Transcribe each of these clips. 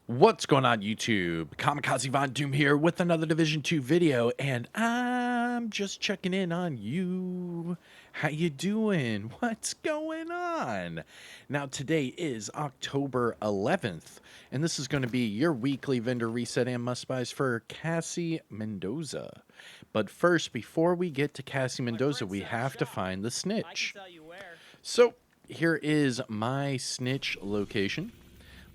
What's going on YouTube? Kamikazevondoom here with another Division 2 video, and I'm just checking in on you. How you doing? What's going on? Now today is October 11th, and this is going to be your weekly vendor reset and must-buys for Cassie Mendoza. But first, before we get to Cassie Mendoza, we have to find the snitch. So here is my snitch location.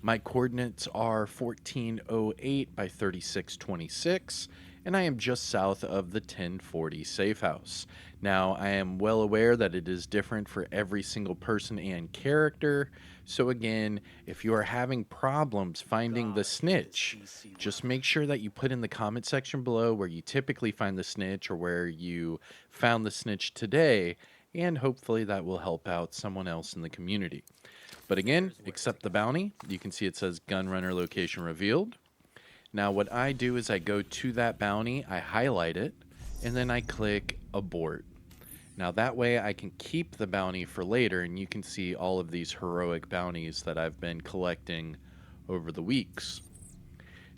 My coordinates are 1408 by 3626, and I am just south of the 1040 safe house. Now, I am well aware that it is different for every single person and character, so again, if you are having problems finding the snitch, just make sure that you put in the comment section below where you typically find the snitch or where you found the snitch today, and hopefully that will help out someone else in the community. But again, accept the bounty. You can see it says Gunrunner location revealed. Now what I do is I go to that bounty, I highlight it, and then I click abort. Now that way I can keep the bounty for later, and you can see all of these heroic bounties that I've been collecting over the weeks.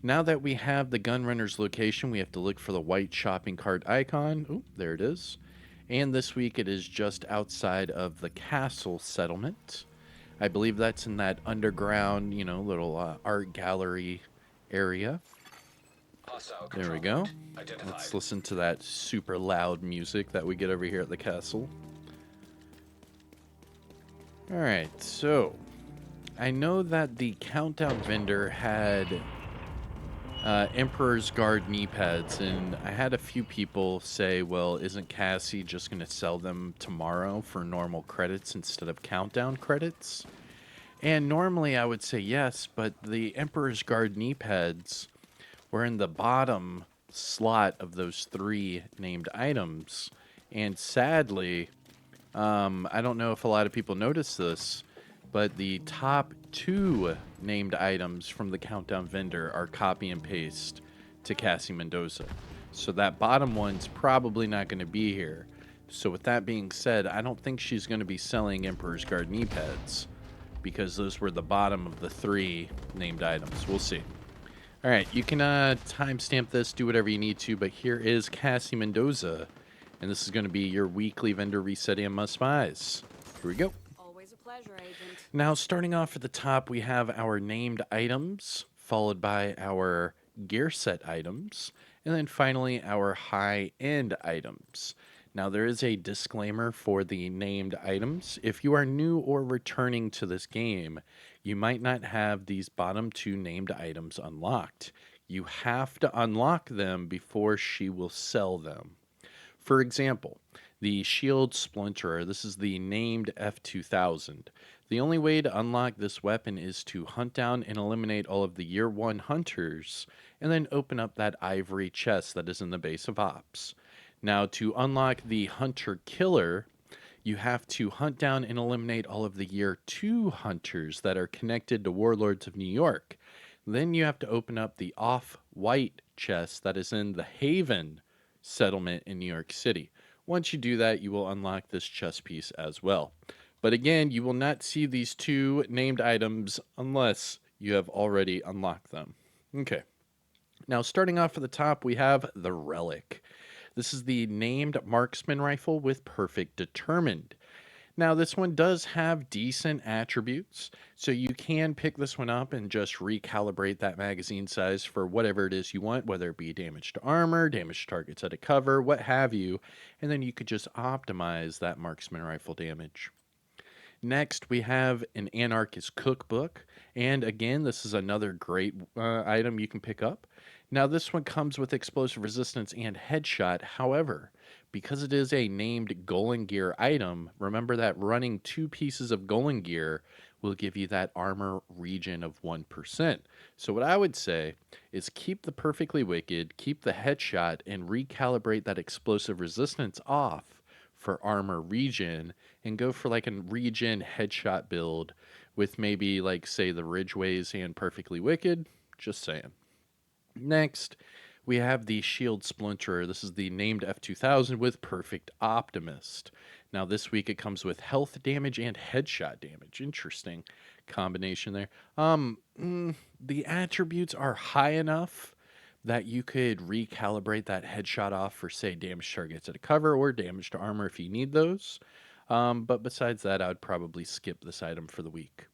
Now that we have the Gunrunner's location, we have to look for the white shopping cart icon. Oh, there it is. And this week it is just outside of the castle settlement. I believe that's in that underground, little art gallery area. There we go. Let's listen to that super loud music that we get over here at the castle. Alright, so I know that the countdown vendor had Emperor's Guard knee pads, and I had a few people say, well, isn't Cassie just going to sell them tomorrow for normal credits instead of countdown credits? And normally I would say yes, but the Emperor's Guard knee pads were in the bottom slot of those three named items. And sadly, I don't know if a lot of people noticed this, but the top two named items from the countdown vendor are copy and paste to Cassie Mendoza. So that bottom one's probably not going to be here. So with that being said, I don't think she's going to be selling Emperor's Guard knee pads, because those were the bottom of the three named items. We'll see. All right, you can timestamp this, do whatever you need to, but here is Cassie Mendoza, and this is going to be your weekly vendor reset and must-buys. Here we go. Always a pleasure, Agent. Now, starting off at the top, we have our named items, followed by our gear set items, and then finally our high-end items. Now, there is a disclaimer for the named items. If you are new or returning to this game, you might not have these bottom two named items unlocked. You have to unlock them before she will sell them. For example, the Shield Splinterer, this is the named F2000. The only way to unlock this weapon is to hunt down and eliminate all of the Year 1 hunters, and then open up that ivory chest that is in the base of Ops. Now, to unlock the Hunter Killer, you have to hunt down and eliminate all of the Year 2 hunters that are connected to Warlords of New York. Then you have to open up the off-white chest that is in the Haven settlement in New York City. Once you do that, you will unlock this chest piece as well. But again, you will not see these two named items unless you have already unlocked them. Okay. Now, starting off at the top, we have the Relic. This is the named marksman rifle with perfect determined. Now, this one does have decent attributes, so you can pick this one up and just recalibrate that magazine size for whatever it is you want, whether it be damage to armor, damage to targets at a cover, what have you, and then you could just optimize that marksman rifle damage. Next, we have an Anarchist Cookbook, and again, this is another great item you can pick up. Now, this one comes with explosive resistance and headshot. However, because it is a named Golem Gear item, remember that running 2 pieces of Golem Gear will give you that armor regen of 1%. So what I would say is keep the Perfectly Wicked, keep the headshot, and recalibrate that explosive resistance off for armor regen, and go for like a regen headshot build with maybe like, say, the Ridgeways and Perfectly Wicked. Just saying. Next, we have the Shield Splinterer. This is the named F2000 with Perfect Optimist. Now, this week it comes with health damage and headshot damage. Interesting. combination there. The attributes are high enough that you could recalibrate that headshot off for, say, damage targets at a cover or damage to armor if you need those. But besides that, I would probably skip this item for the week.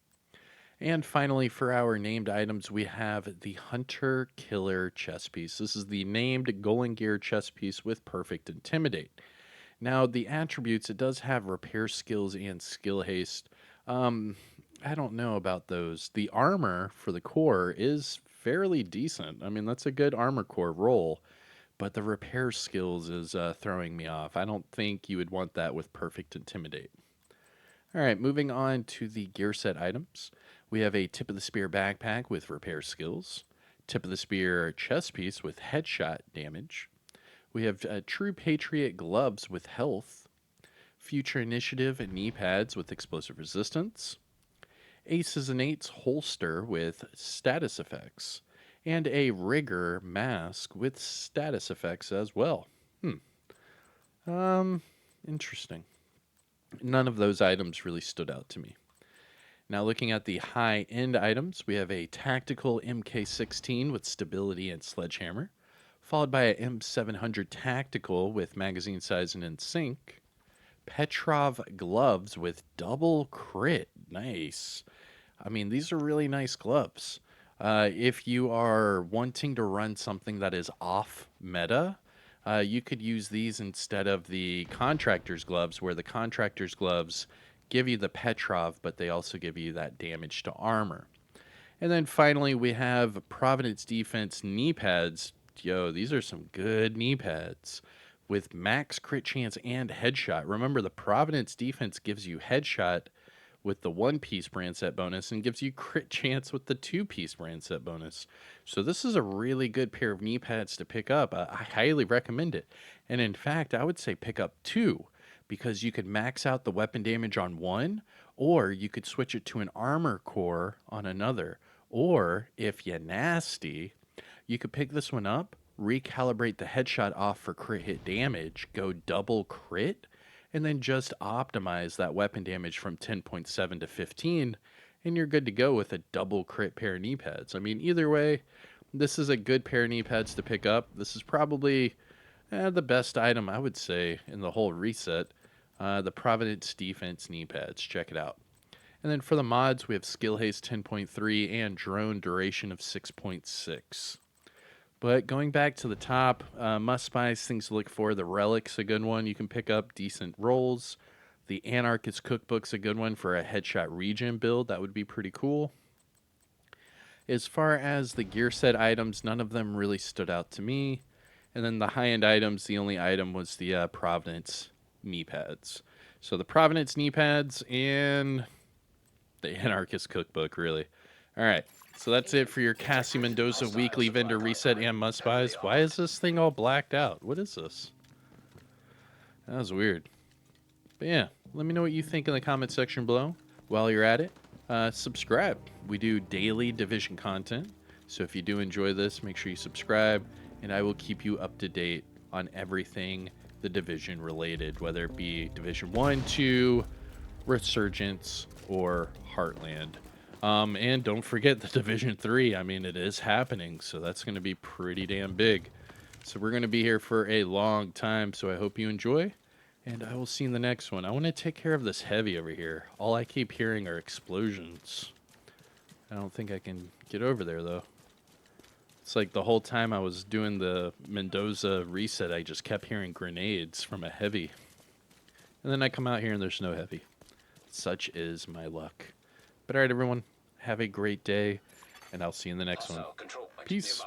And finally, for our named items, we have the Hunter Killer chest piece. This is the named Golden Gear chest piece with Perfect Intimidate. Now, the attributes, it does have repair skills and skill haste. I don't know about those. The armor for the core is fairly decent. I mean, that's a good armor core roll, but the repair skills is throwing me off. I don't think you would want that with Perfect Intimidate. All right, moving on to the gear set items. We have a Tip of the Spear backpack with repair skills, Tip of the Spear chest piece with headshot damage. We have True Patriot gloves with health, Future Initiative and knee pads with explosive resistance, Aces and Eights holster with status effects, and a Rigger mask with status effects as well. Interesting. None of those items really stood out to me. Now, looking at the high end items, we have a tactical MK16 with stability and sledgehammer, followed by a M700 tactical with magazine size and in sync, Petrov gloves with double crit. Nice. I mean, these are really nice gloves. If you are wanting to run something that is off meta, you could use these instead of the contractor's gloves, where the contractor's gloves give you the Petrov, but they also give you that damage to armor. And then finally, we have Providence Defense knee pads. Yo, these are some good knee pads with max crit chance and headshot. Remember, the Providence Defense gives you headshot with the one-piece brand set bonus and gives you crit chance with the two-piece brand set bonus. So this is a really good pair of knee pads to pick up. I highly recommend it. And in fact, I would say pick up two, because you could max out the weapon damage on one, or you could switch it to an armor core on another. Or, if you're nasty, you could pick this one up, recalibrate the headshot off for crit hit damage, go double crit, and then just optimize that weapon damage from 10.7 to 15, and you're good to go with a double crit pair of knee pads. I mean, either way, this is a good pair of knee pads to pick up. This is probably the best item, I would say, in the whole reset. The Providence Defense knee pads. Check it out. And then for the mods, we have Skill Haste 10.3 and Drone Duration of 6.6. But going back to the top, must buys, things to look for. The Relic's a good one. You can pick up decent rolls. The Anarchist Cookbook's a good one for a headshot regen build. That would be pretty cool. As far as the gear set items, none of them really stood out to me. And then the high-end items, the only item was the Providence knee pads. So the Providence knee pads and the Anarchist Cookbook, really. All right. So that's it for your Cassie Mendoza weekly vendor reset and must buys. Why is this thing all blacked out? What is this? That was weird. But yeah, let me know what you think in the comment section below. While you're at it, subscribe. We do daily Division content. So if you do enjoy this, make sure you subscribe, and I will keep you up to date on everything the Division related, whether it be Division 1, 2, Resurgence, or Heartland. And don't forget the Division 3. I mean, it is happening, so that's going to be pretty damn big. So we're going to be here for a long time, so I hope you enjoy, and I will see you in the next one. I want to take care of this heavy over here. All I keep hearing are explosions. I don't think I can get over there, though. It's like the whole time I was doing the Mendoza reset, I just kept hearing grenades from a heavy. And then I come out here and there's no heavy. Such is my luck. But all right, everyone, have a great day, and I'll see you in the next one. Peace.